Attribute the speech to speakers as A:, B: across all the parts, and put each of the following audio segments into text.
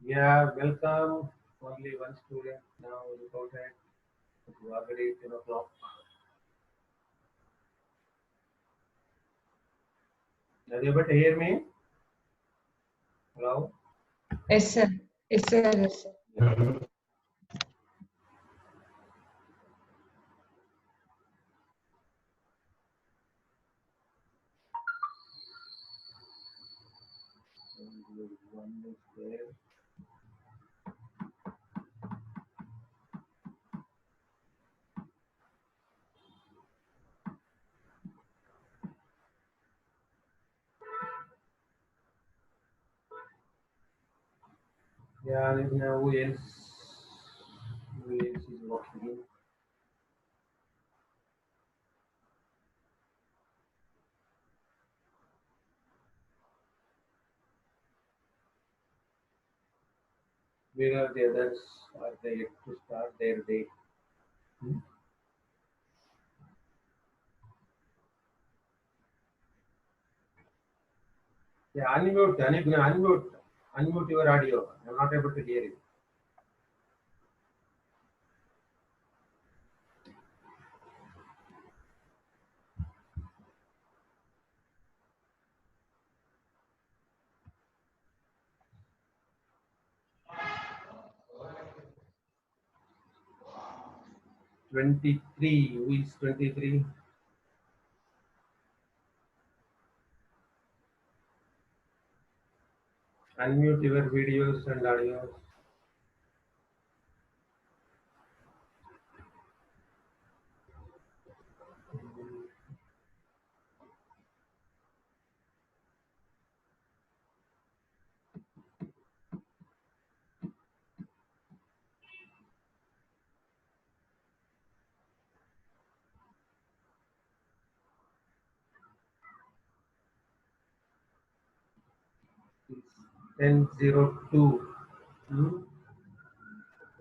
A: Yeah, welcome. Only one student now reported. It's already 10 o'clock. Are you able to hear me? Hello?
B: Yes, sir. Yes, sir. Yes, sir.
A: Yeah. One is there. Yeah, now who else? Who else is working? Where are the others? Are they yet to start their day? Hmm? Yeah, unmute your audio. I'm not able to hear you. 23. Who is 23? Unmute your videos and audios. It's 10:02. Hmm?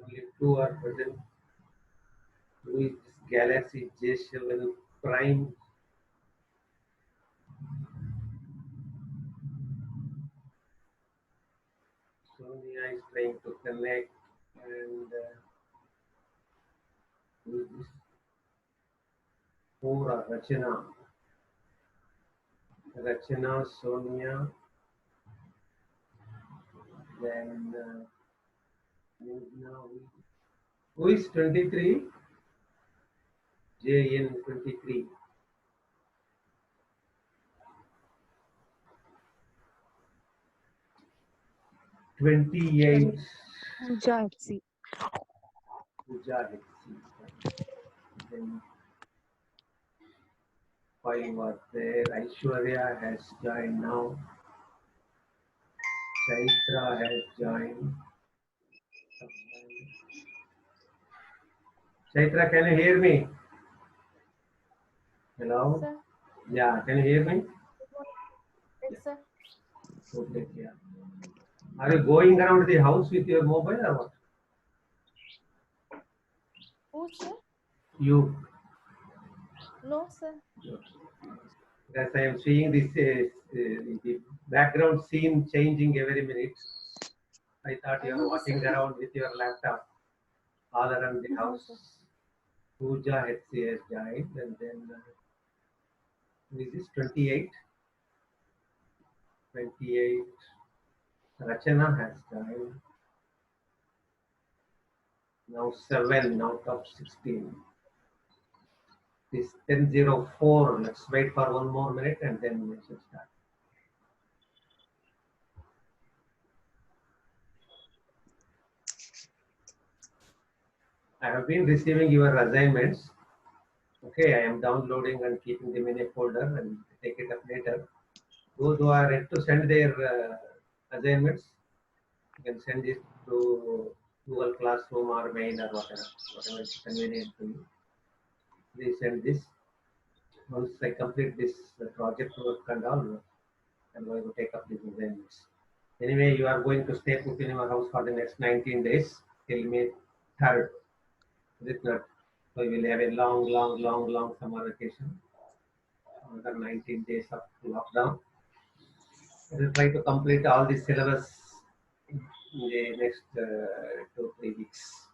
A: Only two are present. Who is this Galaxy J7 Prime? Sonia is trying to connect. And who is this? Pura Rachana. Rachana, Sonia. Then Meghna. Who is 23? JN 23. 28.
C: Pooja FC.
A: Puja Hexi. Then 5 was there. Aishwarya has joined now. Chaitra has joined. Chaitra, can you hear me? Hello?
C: Sir.
A: Yeah, can you hear me?
C: Yes, sir.
A: Okay, yeah. Are you going around the house with your mobile or what?
C: Who, sir?
A: You.
C: No, sir.
A: As I am seeing this the background scene changing every minute, I thought you are
C: No,
A: walking
C: sir.
A: around with your laptop all around the
C: No,
A: house.
C: sir.
A: Pooja HCS joined, and then this is 28. 28. Rachana has joined. Now 7 out of 16. This 10:04. Let's wait for one more minute and then we should start. I have been receiving your assignments. Okay, I am downloading and keeping them in a folder and take it up later. Those who are ready to send their assignments, you can send it to Google Classroom or Mail or whatever is convenient to you. Please send this. Once I complete this project work and all, I'm going to take up these assignments. Anyway, you are going to stay put in your house for the next 19 days till May 3rd. Is it not? So you will have a long summer vacation. Another 19 days of lockdown. I will try to complete all the syllabus in the next 2-3 weeks.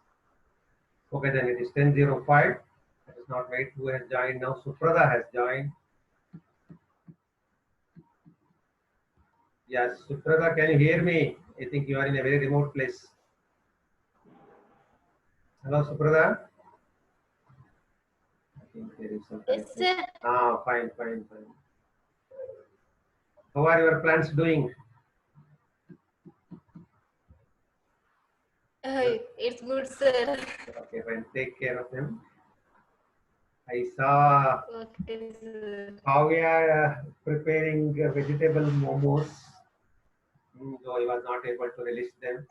A: Okay, then it is 10:05. Let us not wait. Who has joined now? Suprada has joined. Yes, Suprada, can you hear me? I think you are in a very remote place. Hello, Suprada. I think there is some
C: Yes,
A: connection.
C: sir.
A: Ah, fine. How are your plants doing?
C: It's good, sir.
A: Okay, fine. Take care of them. I saw
C: Okay, sir.
A: how we are preparing vegetable momos, though I was not able to release them.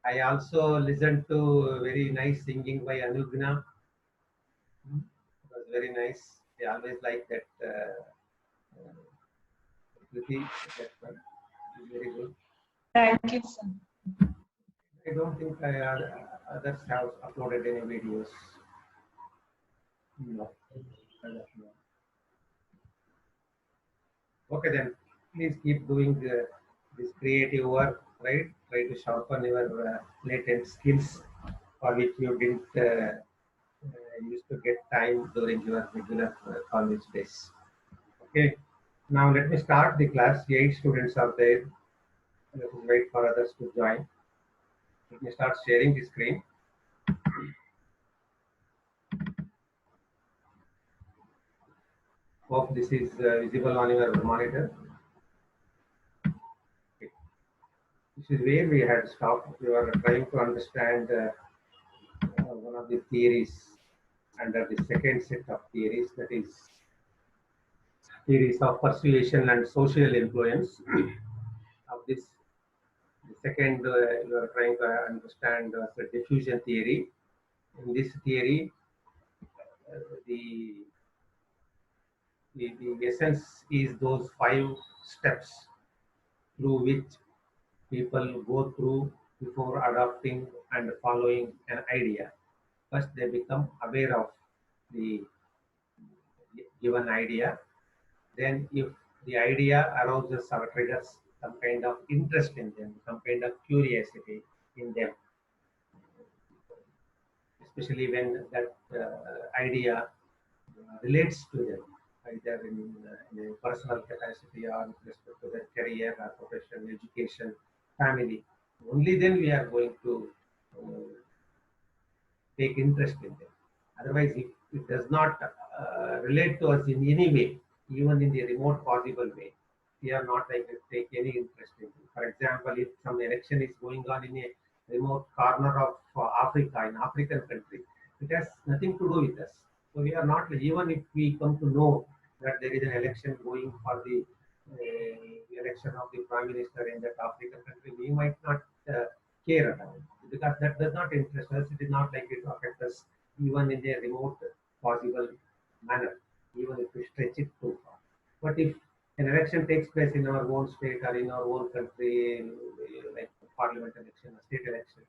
A: I also listened to very nice singing by Anugna. It was very nice. I always like that Kriti. That one is very good.
B: Thank you, sir.
A: I don't think others have uploaded any videos. No. No. Okay, then please keep doing this creative work, right? Try to sharpen your latent skills for which you didn't used to get time during your regular college days. Okay, now let me start the class. 8 students are there. Let us wait for others to join. Let me start sharing the screen. Hope this is visible on your monitor. Okay. This is where we had stopped. We were trying to understand one of the theories under the second set of theories, that is theories of persuasion and social influence. Of this, the second you are trying to understand the diffusion theory. In this theory, the, the essence is those 5 steps through which people go through before adopting and following an idea. First, they become aware of the given idea. Then, if the idea arouses or triggers some kind of interest in them, some kind of curiosity in them, especially when that idea relates to them, either in a personal capacity or with respect to their career or profession, education, family. Only then we are going to uh, take interest in them. Otherwise, if it does not relate to us in any way, even in the remote possible way, we are not likely to take any interest in it. For example, if some election is going on in a remote corner of Africa, in African country, it has nothing to do with us. So we are not, even if we come to know that there is an election going for the election of the prime minister in that African country, we might not care about it because that does not interest us. It is not likely to affect us even in a remote possible manner, even if we stretch it too far. But if an election takes place in our own state or in our own country, like parliament election or state election,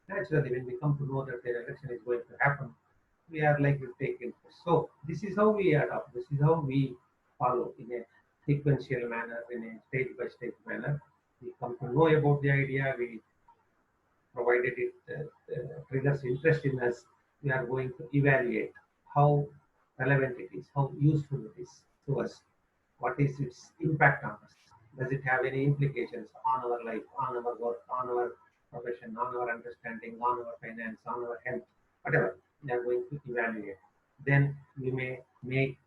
A: naturally, when we come to know that the election is going to happen, we are likely to take interest. So this is how we adopt. This is how we follow in a sequential manner, in a stage-by-stage manner. We come to know about the idea. We provided it triggers interest in us, we are going to evaluate how relevant it is, how useful it is to us, what is its impact on us, does it have any implications on our life, on our work, on our profession, on our understanding, on our finance, on our health, whatever. We are going to evaluate. Then we may we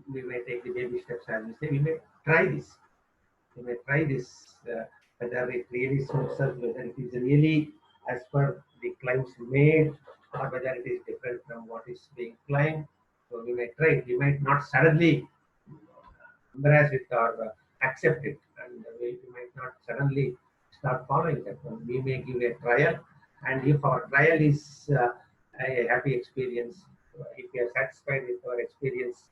A: may take the baby steps, as we say. We may try this. We may try this, whether it really suits us, whether it is really as per the claims made, or whether it is different from what is being claimed. So we may try it. We might not suddenly embrace it or accept it, and we might not suddenly start following that one. We may give a trial, and if our trial is a happy experience, if we are satisfied with our experience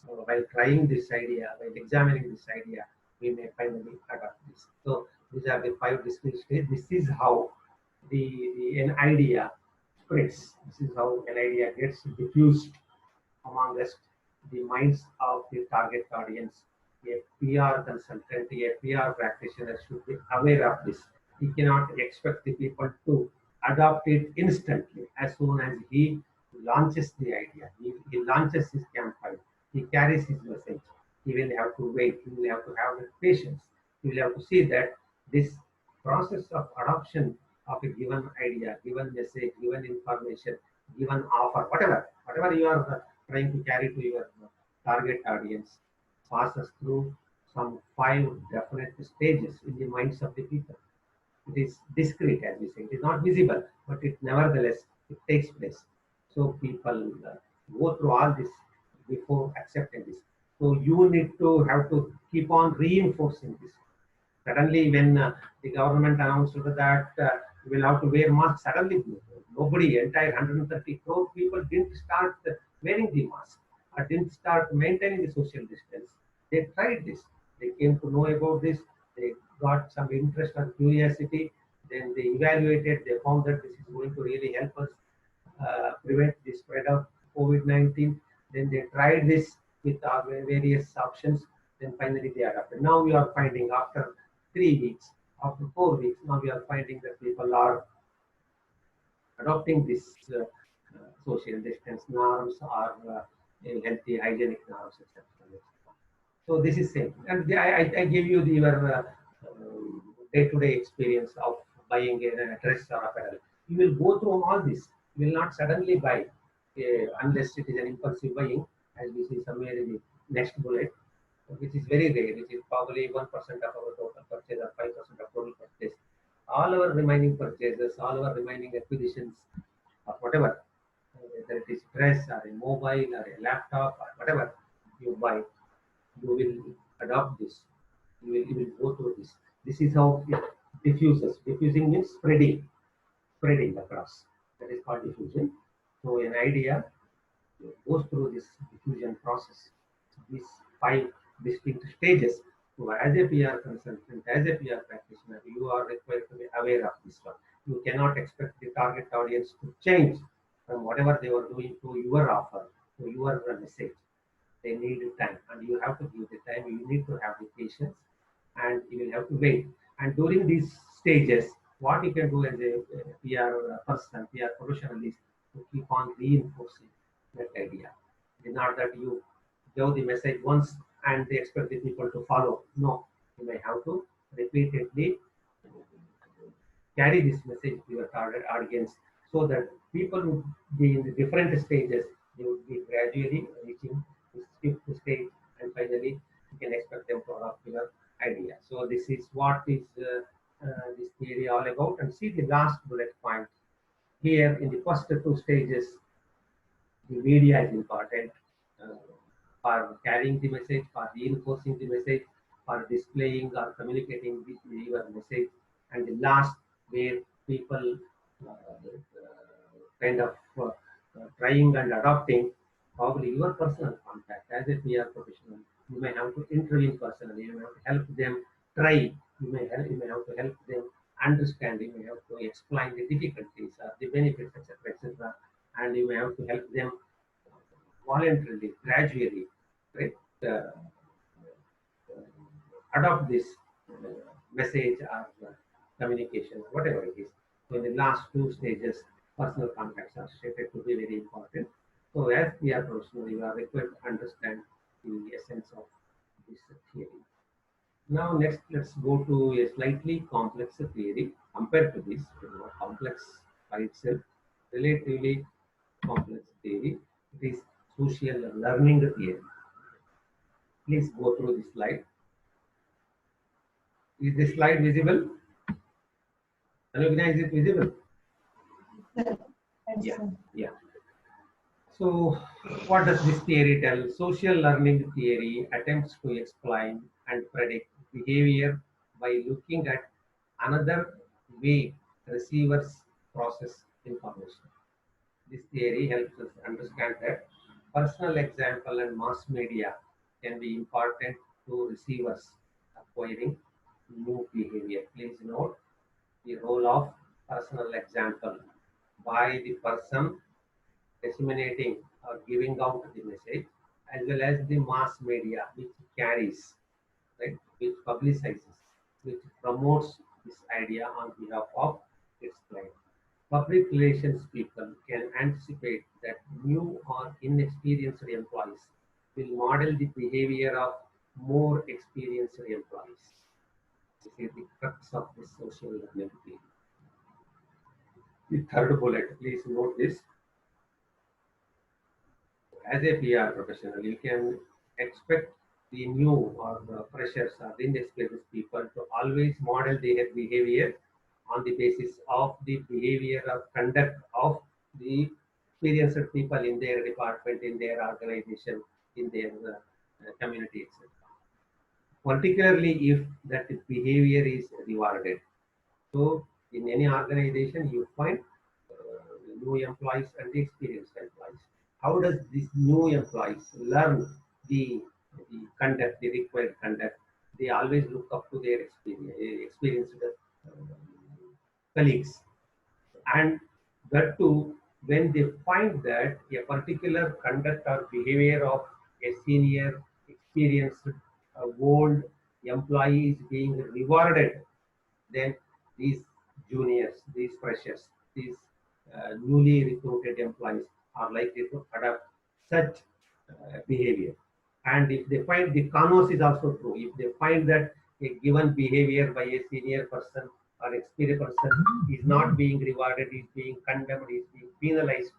A: while trying this idea, while examining this idea, we may finally adopt this. So these are the 5 distinct stages. This is how an idea spreads. This is how an idea gets diffused among us, the minds of the target audience. A PR consultant, a PR practitioner should be aware of this. he cannot expect the people to adopt it instantly. As soon as he launches the idea, he launches his campaign, he carries his message, he will have to wait, he will have to have patience, he will have to see that this process of adoption of a given idea, given message, given information, given offer, whatever you are trying to carry to your target audience, passes through some 5 definite stages in the minds of the people. It is discrete, as we say. It is not visible, but it nevertheless it takes place. So people go through all this before accepting this. So you need to have to keep on reinforcing this. Suddenly, when the government announced that you will have to wear masks, suddenly nobody, entire 130 crore people didn't start wearing the mask or didn't start maintaining the social distance. They tried this. They came to know about this. They got some interest and curiosity. Then they evaluated. They found that this is going to really help us prevent the spread of COVID-19. Then they tried this with various options. Then finally they adopted. Now we are finding after 3 weeks, after 4 weeks, now we are finding that people are adopting this social distance norms or healthy hygienic norms, etc. So this is same. And I give you the your day-to-day experience of buying a dress or apparel. You will go through all this. You will not suddenly buy unless it is an impulsive buying, as we see somewhere in the next bullet, which is very rare, which is probably 1% of our total purchase or 5% of total purchase. All our remaining purchases, all our remaining acquisitions, or whatever, whether it is dress or a mobile or a laptop or whatever you buy, you will adopt this. You will go through this. This is how it diffuses. Diffusing means spreading across. That is called diffusion. So an idea goes through this diffusion process. These 5 distinct stages. So as a PR consultant, as a PR practitioner, you are required to be aware of this one. You cannot expect the target audience to change from whatever they were doing to your offer, to your message. They need time, and you have to give the time. You need to have the patience, and you will have to wait. And during these stages, what you can do as a PR person, PR professional is to keep on reinforcing that idea. It's not that you give the message once and they expect the people to follow. No, you may have to repeatedly carry this message to your target audience so that people would be in the different stages. They would be gradually reaching this fifth stage, and finally you can expect them to adopt your idea. So this is what is this theory all about. And see the last bullet point here. In the first 2 stages, the media is important uh, for carrying the message, for reinforcing the message, for displaying or communicating your message. And the last, where people kind of trying and adopting, probably your personal contact as a PR professional. You may have to intervene personally. You may have to help them try. You may have to help them understand. You may have to explain the difficulties, the benefits, etc., etc. And you may have to help them voluntarily, gradually, right? Adopt this message or communication, whatever it is. So in the last 2 stages, personal contacts are stated to be very important. So as we are professional, you are required to understand the essence of this theory. Now next, let's go to a slightly complex theory compared to this, complex by itself, relatively complex theory. It is social learning theory. Please go through this slide. Is this slide visible? Anugna, is it visible?
B: Yes,
A: Yeah,
B: sir.
A: yeah. So, what does this theory tell? Social learning theory attempts to explain and predict behavior by looking at another way receivers process information. This theory helps us understand that personal example and mass media can be important to receivers acquiring new behavior. Please note the role of personal example by the person disseminating or giving out the message, as well as the mass media which carries, right, which publicizes, which promotes this idea on behalf of its client. Public relations people can anticipate that new or inexperienced employees will model the behavior of more experienced employees. This is the crux of this social learning field. The third bullet, please note this. As a PR professional, you can expect the new or the freshers or the inexperienced people to always model their behavior on the basis of the behavior of conduct of the experienced people in their department, in their organization, in their community, etc. Particularly if that behavior is rewarded. So in any organization, you find new employees and the experienced employees. How does these new employees learn the conduct, the required conduct? They always look up to their experienced colleagues. And that too, when they find that a particular conduct or behavior of a senior, experienced, old employee is being rewarded, then these juniors, these freshers, these newly recruited employees are likely to adopt such behavior. And if they find the converse is also true, if they find that a given behavior by a senior person or experienced person is not being rewarded, is being condemned, is being penalized,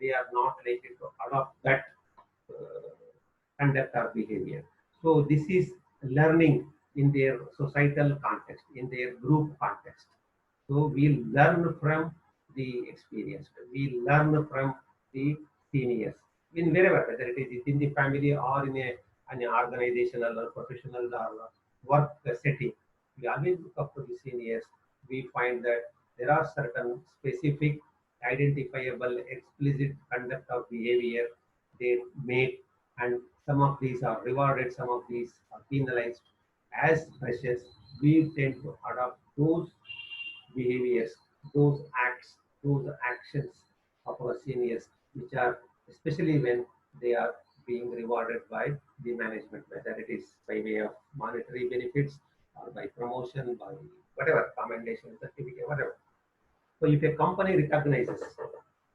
A: they are not likely to adopt that conduct or behavior. So this is learning in their societal context, in their group context. So we learn from the experience. We learn from the seniors. In wherever, whether it is in the family or in an organizational or professional or work setting, we always look up to the seniors. We find that there are certain specific, identifiable, explicit conduct of behavior they make, and some of these are rewarded, some of these are penalized. As freshers, we tend to adopt those behaviors, those acts, those actions of our seniors, which are especially when they are being rewarded by the management, whether it is by way of monetary benefits or by promotion, by whatever, commendation, certificate, whatever. So if a company recognizes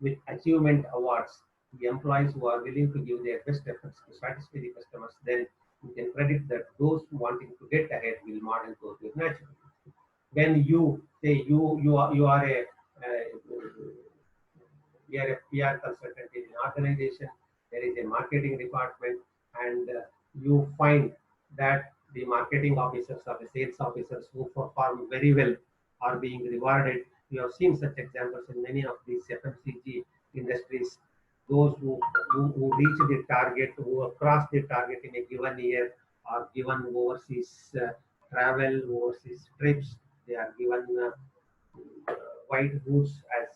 A: with achievement awards the employees who are willing to give their best efforts to satisfy the customers, then you can predict that those wanting to get ahead will model those with naturally. When you say you are a PR consultant in an organization, there is a marketing department, and you find that the marketing officers or the sales officers who perform very well are being rewarded. You have seen such examples in many of these FMCG industries. Those who reach the target, who cross the target in a given year, are given overseas travel, overseas trips. They are given white goods as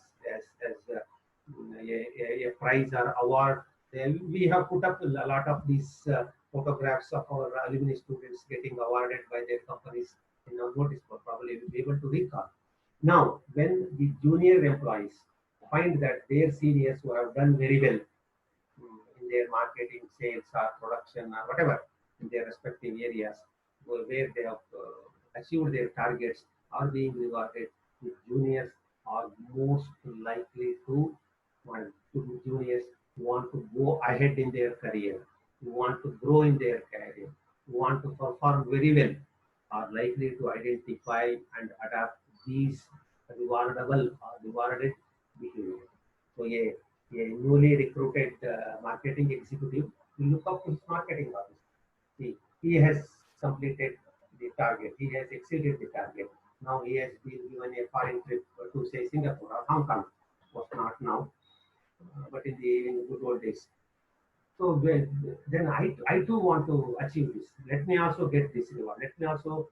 A: a prize or award. Then we have put up a lot of these photographs of our alumni students getting awarded by their companies in our notice board. Probably will be able to recall. Now, when the junior employees find that their seniors who have done very well in their marketing, sales, or production, or whatever in their respective areas, where they have achieved their targets, are being rewarded, the juniors are most likely to want to juniors who want to go ahead in their career, who want to grow in their career, who want to perform very well, are likely to identify and adapt these rewardable or rewarded behavior. So a newly recruited marketing executive will look up to his marketing officer. He has completed the target. He has exceeded the target. Now he has been given a foreign trip to say Singapore or Hong Kong. Was not now, but in the good old days. So then I too want to achieve this. Let me also get this reward. Let me also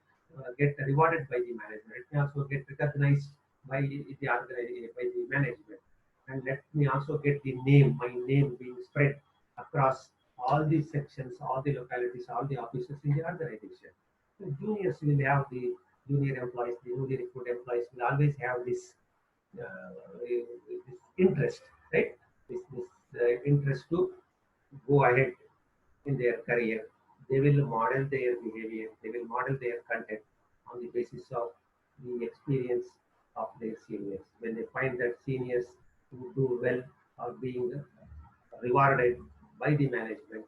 A: get rewarded by the management. Let me also get recognized by the management. And let me also get my name being spread across all the sections, all the localities, all the offices in the organization. The juniors will have the junior employees, the newly recruited employees will always have this interest, right? This interest to go ahead in their career. They will model their behavior, they will model their content on the basis of the experience of their seniors. When they find that seniors who do well are being rewarded by the management,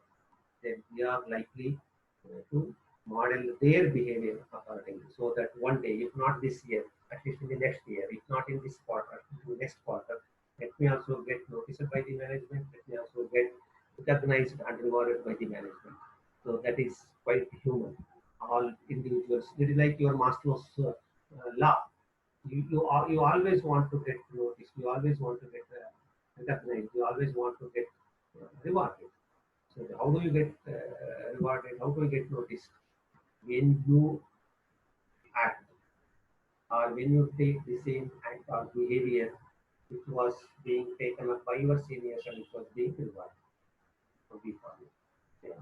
A: then we are likely to model their behavior accordingly. So that one day, if not this year, at least in the next year, if not in this quarter, in the next quarter, let me also get noticed by the management, let me also get recognized and rewarded by the management. So that is quite human. All individuals, it is like your Maslow's law. You always want to get noticed, you always want to get recognized, you always want to get rewarded. So how do you get rewarded? How do you get noticed? When you act or when you take the same act or behavior which was being taken up by your seniors and it was being rewarded. So we follow. Yeah.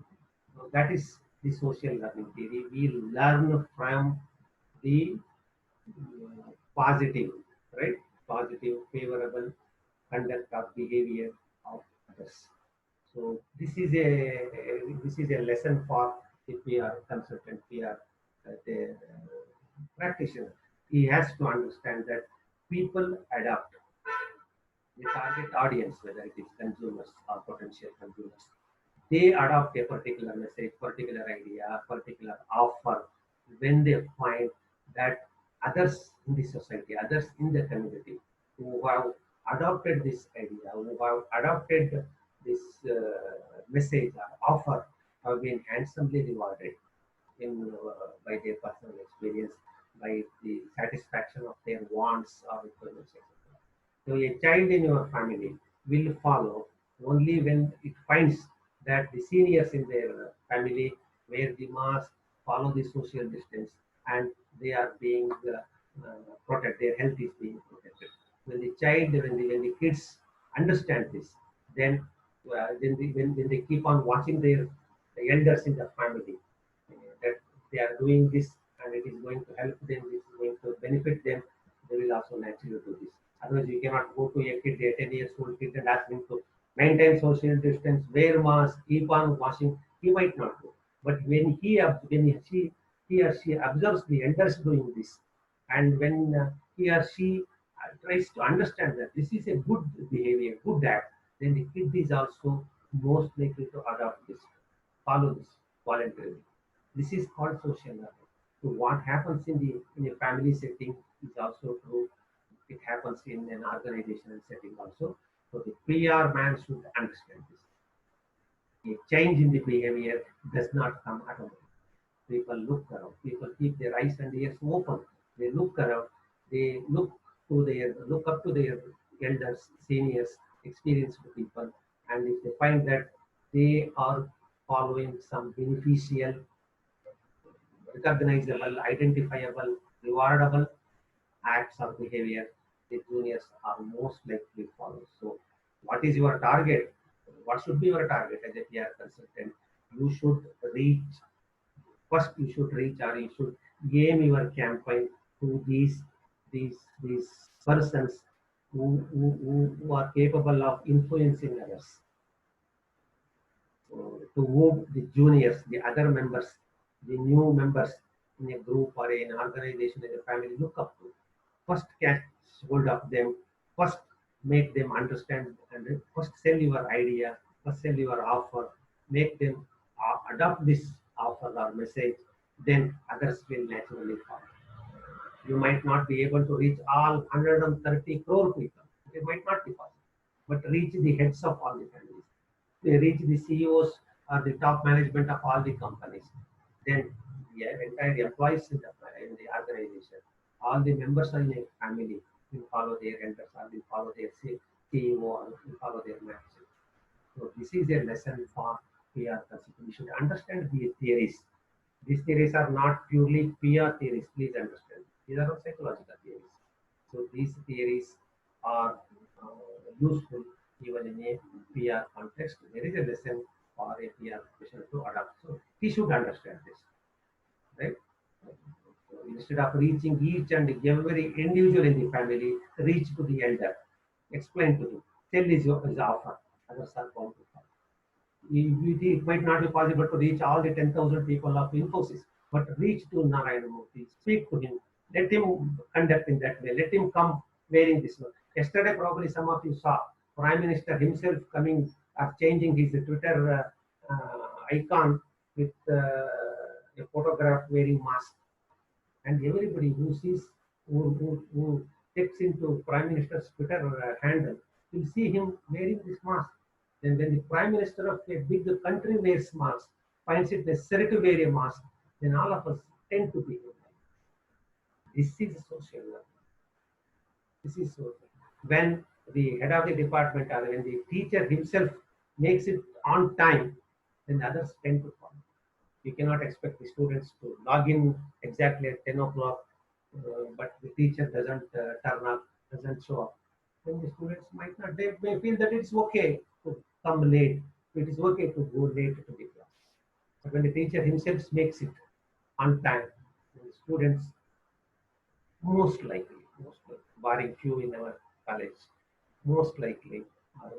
A: So that is the social learning theory. We learn from the positive, right? Positive, favorable conduct or behavior of others. So this is a lesson for the PR consultant, PR the practitioner. He has to understand that people adapt the target audience, whether it is consumers or potential consumers. They adopt a particular message, particular idea, particular offer when they find that others in the society, others in the community who have adopted this idea, who have adopted this message or offer have been handsomely rewarded in by their personal experience, by the satisfaction of their wants or requirements, etc. So a child in your family will follow only when it finds that the seniors in their family wear the mask, follow the social distance, and they are being protected. Their health is being protected. When the child, when the kids understand this, then when they keep on watching their the elders in the family that they are doing this and it is going to help them, this is going to benefit them, they will also naturally do this. Otherwise, you cannot go to a kid, a 10 years old kid, and ask him to maintain social distance, wear mask, keep on washing. He might not do. But he or she observes the elders doing this, and when he or she tries to understand that this is a good behavior, good act, then the kid is also most likely to adopt this, follow this voluntarily. This is called social learning. So what happens in a family setting is also true. It happens in an organizational setting also. So the PR man should understand this. A change in the behavior does not come automatically. People look around. People keep their eyes and ears open. They look around. They look up to their elders, seniors, experienced people, and if they find that they are following some beneficial, recognizable, identifiable, rewardable acts or behavior, the juniors are most likely to follow. So, what is your target? What should be your target as a PR consultant? You should reach first. You should reach or you should aim your campaign to these persons who are capable of influencing others, to whom the juniors, the other members, the new members in a group or in an organization, in a family look up to. First catch hold of them, first make them understand and first sell your idea, first sell your offer, make them adopt this offer or message, then others will naturally follow. You might not be able to reach all 130 crore people. It might not be possible. But reach the heads of all the families. They reach the CEOs or the top management of all the companies. Then the entire employees in the organization, all the members in a family will follow their elders or will follow their CEO or will follow their manager. So this is a lesson for PR consulting. We should understand these theories. These theories are not purely PR theories, please understand. These are psychological theories. So these theories are useful even in a PR context. There is a lesson for a PR professional to adopt. So he should understand this, right? So instead of reaching each and every individual in the family, reach to the elder, explain to him, tell his offer. Others are bound to follow. It might not be possible to reach all the 10,000 people of Infosys, but reach to Narayana Murthy, speak to him, Let him conduct in that way. Let him come wearing this one. Yesterday, probably some of you saw Prime Minister himself coming or changing his Twitter icon with a photograph wearing mask. And everybody who sees, who checks into Prime Minister's Twitter handle, will see him wearing this mask. Then when the Prime Minister of a big country wears mask, finds it necessary to wear a mask, then all of us tend to behave like this. This is social learning. This is social. When the head of the department or when the teacher himself makes it on time, then the others tend to follow. You cannot expect the students to log in exactly at 10 o'clock, but the teacher doesn't turn up, doesn't show up. Then the students might not, they may feel that it's okay to come late. It is okay to go late to the class. But when the teacher himself makes it on time, the students most likely, barring few in our college, most likely are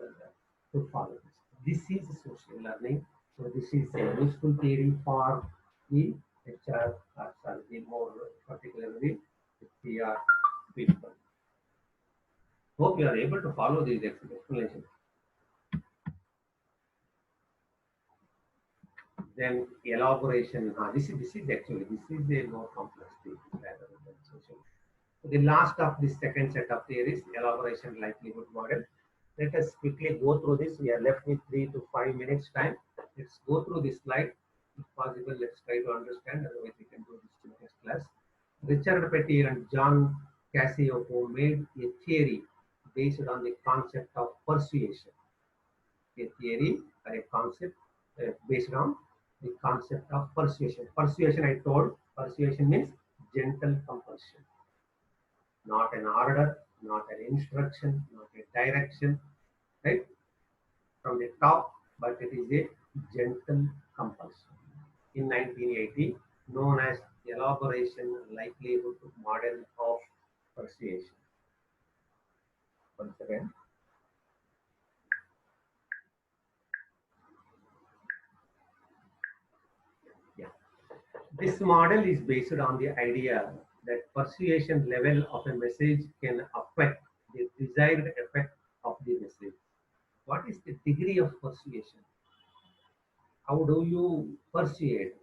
A: to follow this. This is social learning. So this is a useful theory for the HR, sorry, the more particularly the PR people. Hope you are able to follow these explanations. Then elaboration. This is actually a more complex thing rather than social. So the last of this second set of theories, elaboration likelihood model. Let us quickly go through this. We are left with 3 to 5 minutes time. Let's go through this slide. If possible, let's try to understand. Otherwise, we can do this in next class. Richard Petir and John Cacioppo made a theory based on the concept of persuasion. A theory or a concept based on the concept of persuasion. Persuasion, I told, persuasion means gentle compulsion. Not an order, not an instruction, not a direction, right? From the top, but it is a gentle compulsion. In 1980, known as elaboration likelihood model of persuasion. Once again. Yeah. This model is based on the idea that persuasion level of a message can affect the desired effect of the message. What is the degree of persuasion? How do you persuade,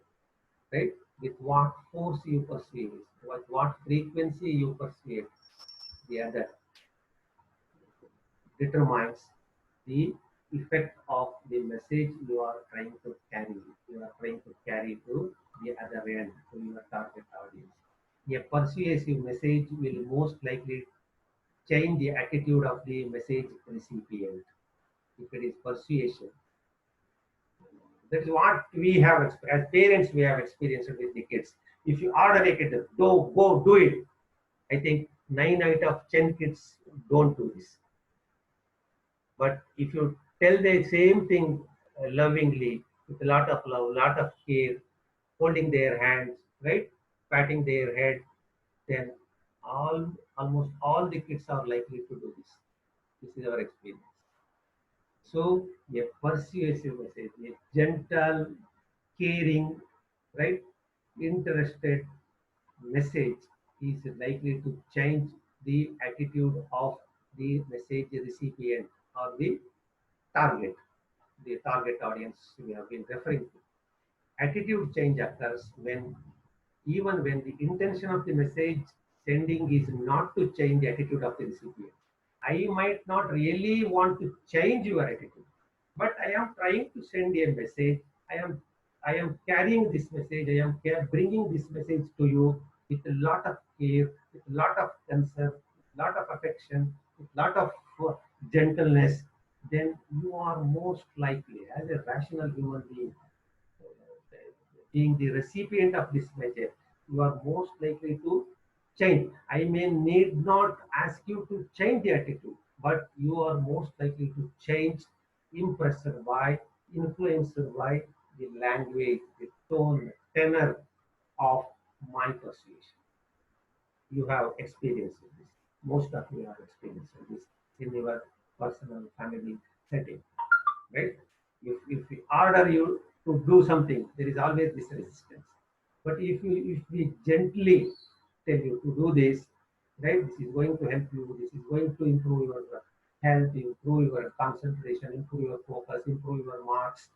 A: right? With what force you persuade, with what frequency you persuade the other determines the effect of the message you are trying to carry. You are trying to carry to the other end, to your target audience. A persuasive message will most likely change the attitude of the message recipient. If it is persuasion, that is what we have as parents, we have experienced with the kids. If you order a kid, go do it. I think 9 out of 10 kids don't do this. But if you tell the same thing lovingly, with a lot of love, lot of care, holding their hands, right, patting their head, then almost all the kids are likely to do this. This is our experience. So a persuasive message, a gentle, caring, right, interested message is likely to change the attitude of the message recipient or the target audience we have been referring to. Attitude change occurs even when the intention of the message sending is not to change the attitude of the recipient. I might not really want to change your attitude, but I am trying to send a message. I am carrying this message. I am bringing this message to you with a lot of care, with a lot of concern, lot of affection, with a lot of gentleness. Then you are most likely, as a rational human being, being the recipient of this message, you are most likely to change. I may need not ask you to change the attitude, but you are most likely to change, impressed by, influenced by the language, the tone, the tenor of my persuasion. You have experienced this. Most of you have experienced this in your personal family setting, right? If we order you to do something, there is always this resistance. But if we gently tell you to do this, right? This is going to help you. This is going to improve your health, improve your concentration, improve your focus, improve your marks.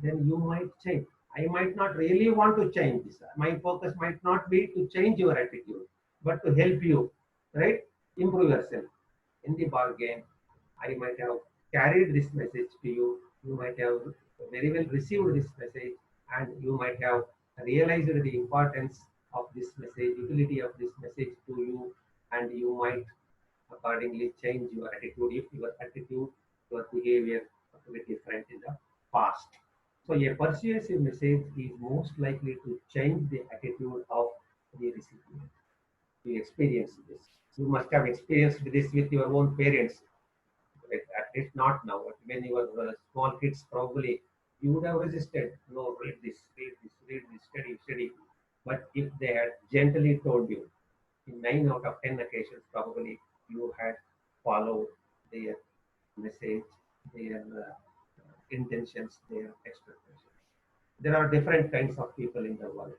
A: Then you might change. I might not really want to change this. My focus might not be to change your attitude, but to help you, right? Improve yourself. In the bargain, I might have carried this message to you. You might have very well received this message, and you might have realized the importance of this message, utility of this message to you, and you might accordingly change your attitude if your attitude, your behavior was very different in the past. So a persuasive message is most likely to change the attitude of the recipient. You experience this. You must have experienced this with your own parents. At least not now, but when you were small kids, probably you would have resisted. No, read this, read this, read this, study, study. But if they had gently told you, in 9 out of 10 occasions, probably you had followed their message, their intentions, their expectations. There are different kinds of people in the world.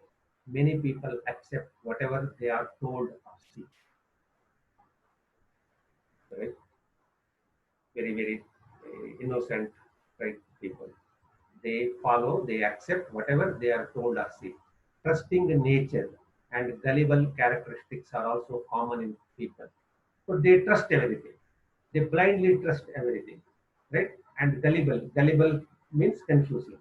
A: Many people accept whatever they are told or see. Right? Very, very innocent, right? People. They follow, they accept whatever they are told or see. Trusting in nature and gullible characteristics are also common in people. So they trust everything. They blindly trust everything, right? And gullible means confusing.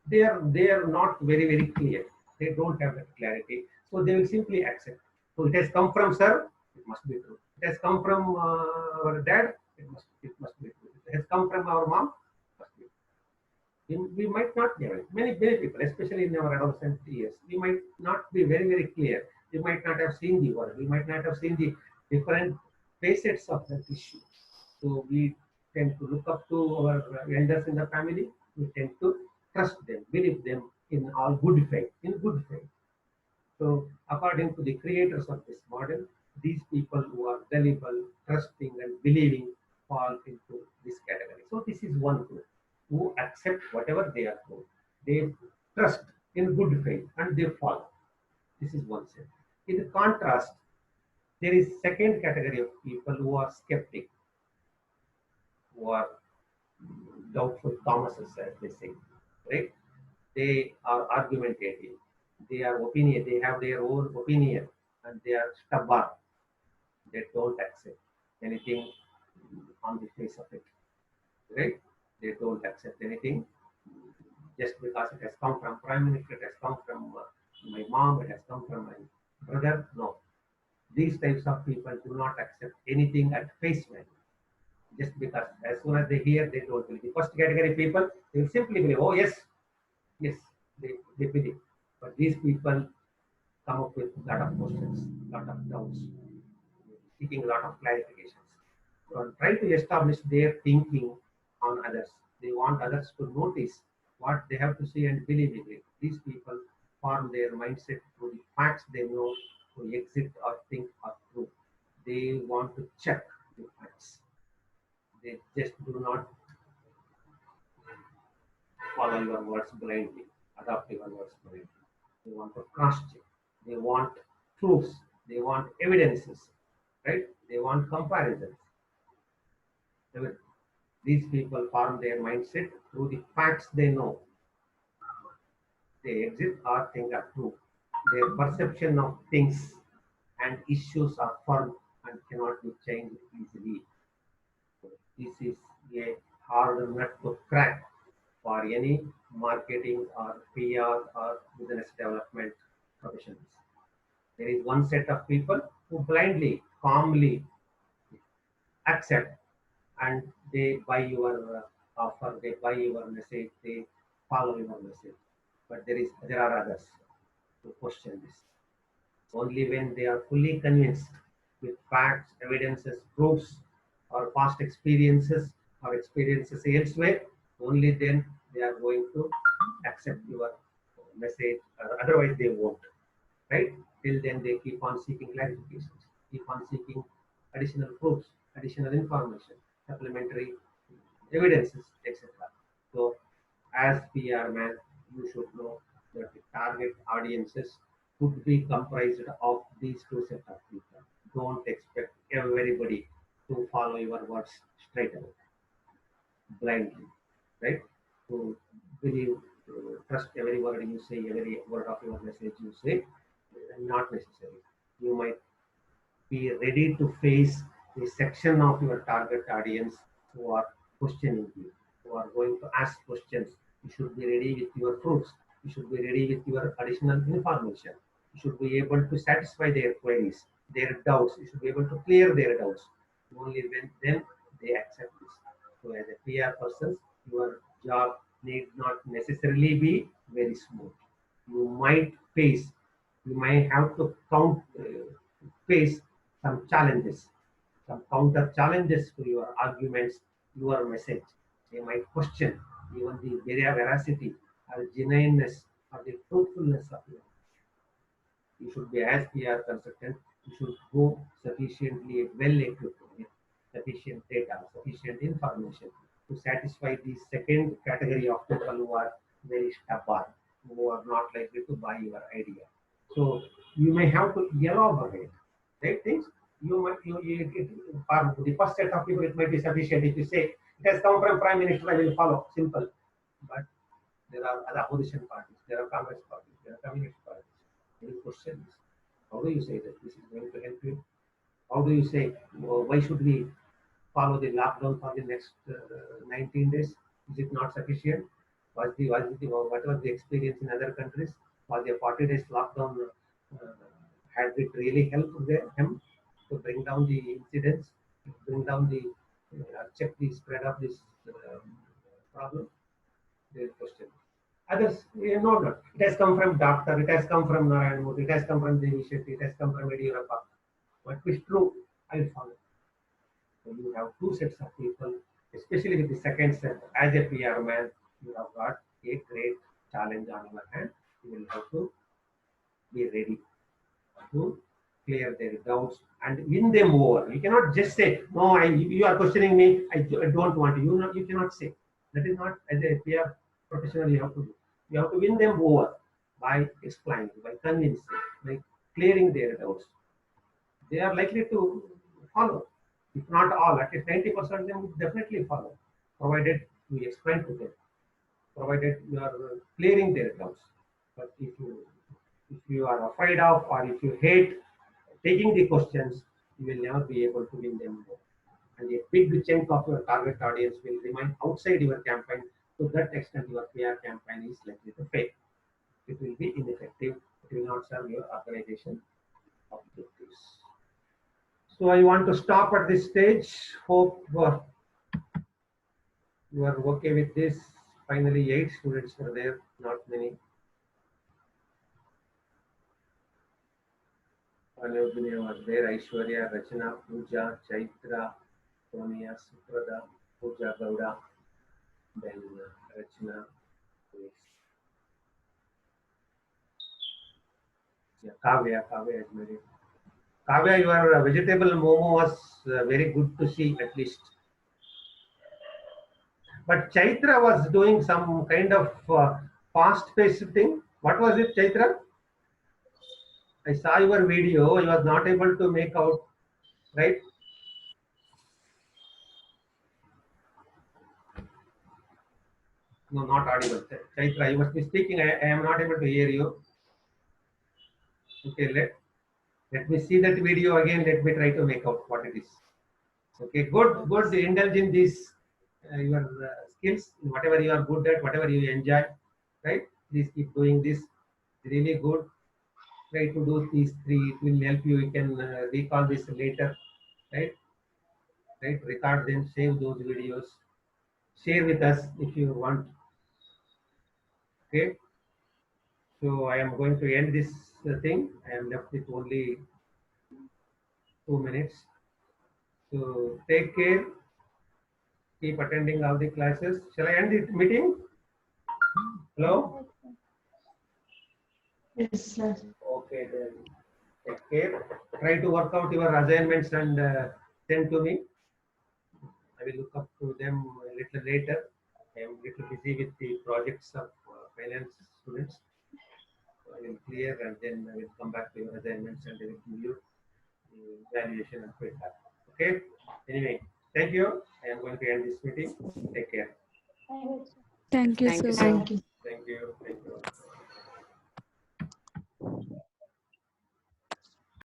A: They are not very clear. They don't have that clarity, so they will simply accept. So it has come from sir, it must be true. It has come from our dad, it must be true. It has come from our mom, it must be true. We might not know it. Many people, especially in our adolescent years, we might not be very clear. We might not have seen the world. We might not have seen the different facets of that issue. So we tend to look up to our elders in the family. We tend to trust them, believe them in all good faith, in good faith. So according to the creators of this model, these people who are gullible, trusting and believing fall into this category. So this is one group who accept whatever they are told. They trust in good faith and they follow. This is one set. In contrast, there is second category of people who are skeptic, who are doubtful Thomases, as they say, right? They are argumentative. They are opinion. They have their own opinion, and they are stubborn. They don't accept anything on the face of it, right? They don't accept anything just because it has come from prime minister, it has come from my mom, it has come from my brother. No, these types of people do not accept anything at face value. Just because as soon as they hear, they don't believe. The first category people, they will simply believe, oh yes, yes, they believe. But these people come up with a lot of questions, a lot of doubts, seeking a lot of clarifications. So try to establish their thinking on others. They want others to notice what they have to see and believe in it. These people form their mindset through the facts they know to exit or think are true. They want to check the facts. They just do not follow your words blindly, adopt your words blindly. They want to cross check. They want proofs. They want evidences, right? They want comparisons. These people form their mindset through the facts they know. They exit or think are true. Their perception of things and issues are firm and cannot be changed easily. This is a hard nut to crack for any marketing or PR or business development professionals. There is one set of people who blindly, calmly accept and they buy your offer, they buy your message, they follow your message. But there are others who question this. Only when they are fully convinced with facts, evidences, proofs, or past experiences or experiences elsewhere, only then they are going to accept your message. Otherwise, they won't. Right? Till then, they keep on seeking clarifications, keep on seeking additional proofs, additional information, supplementary evidences, etc. So, as PR man, you should know that the target audiences could be comprised of these two sets of people. Don't expect everybody to follow your words straight away, blindly, right? To believe, trust every word you say, every word of your message you say, not necessary. You might be ready to face a section of your target audience who are questioning you, who are going to ask questions. You should be ready with your proofs. You should be ready with your additional information. You should be able to satisfy their queries, their doubts. You should be able to clear their doubts. Only when then they accept this. So as a PR person, your job need not necessarily be very smooth. You might face, you might have to face some challenges, some counter challenges to your arguments, your message. They might question even the very veracity or genuineness or the truthfulness of your. You should be as PR consultant. You should go sufficiently well equipped with sufficient data, sufficient information to satisfy the second category of people who are very stubborn, who are not likely to buy your idea. So you may have to elaborate, right? Things you might for the first set of people it might be sufficient if you say it has come from Prime Minister, I will follow. Simple. But there are other opposition parties, there are Congress parties, there are communist parties. Any questions? How do you say that this is going to help you? How do you say why should we follow the lockdown for the next 19 days? Is it not sufficient? What was the experience in other countries? Was the 40 days lockdown had it really helped them to bring down the incidents, to bring down the check the spread of this problem? Their question. Others, we know that. It has come from doctor, it has come from Narayan Modi, it has come from Devi Shetty, it has come from Yediyurappa. What is true, I will follow. So you have two sets of people, especially with the second set. As a PR man, you have got a great challenge on your hand. You will have to be ready to clear their doubts and win them over. You cannot just say, no, you are questioning me, I don't want you. You cannot say. That is not, as a PR professional, you have to do. You have to win them over by explaining, by convincing, by clearing their doubts. They are likely to follow. If not all, at least 90% of them would definitely follow, provided we explain to them, provided you are clearing their doubts. But if you are afraid of or if you hate taking the questions, you will never be able to win them more. And a big chunk of your target audience will remain outside your campaign. To that extent, your PR campaign is likely to fail. It will be ineffective. It will not serve your organization objectives. So I want to stop at this stage. Hope you are okay with this. Finally, 8 students were there, not many. Anubhini was there, Aishwarya, Rachana, Pooja, Chaitra, Sonia, Suprada, Pooja Gowda, then Rachana. Yeah, Kavya is married. Kavya, your vegetable momo was very good to see at least. But Chaitra was doing some kind of fast-paced thing. What was it, Chaitra? I saw your video. You was not able to make out, right? No, not audible. Chaitra, you must be speaking. I am not able to hear you. Okay, let me see that video again. Let me try to make out what it is. Okay, good. Indulge in these your skills, whatever you are good at, whatever you enjoy, right? Please keep doing this. Really good. Try to do these three. It will help you. You can recall this later, right? Right. Record them. Save those videos. Share with us if you want. Okay. So I am going to end this thing. I am left with only 2 minutes. So take care. Keep attending all the classes. Shall I end the meeting? Hello?
B: Yes, sir.
A: Okay, then take care. Try to work out your assignments and send to me. I will look up to them a little later. I am a little busy with the projects of finance students. So I will clear and then I will come back to your assignments and I will give you the evaluation and feedback. Okay. Anyway, thank you. I am going to end this meeting. Take care.
D: Thank you,
E: Thank you,
D: sir.
E: sir.
B: Thank you.
A: Thank you. Thank you.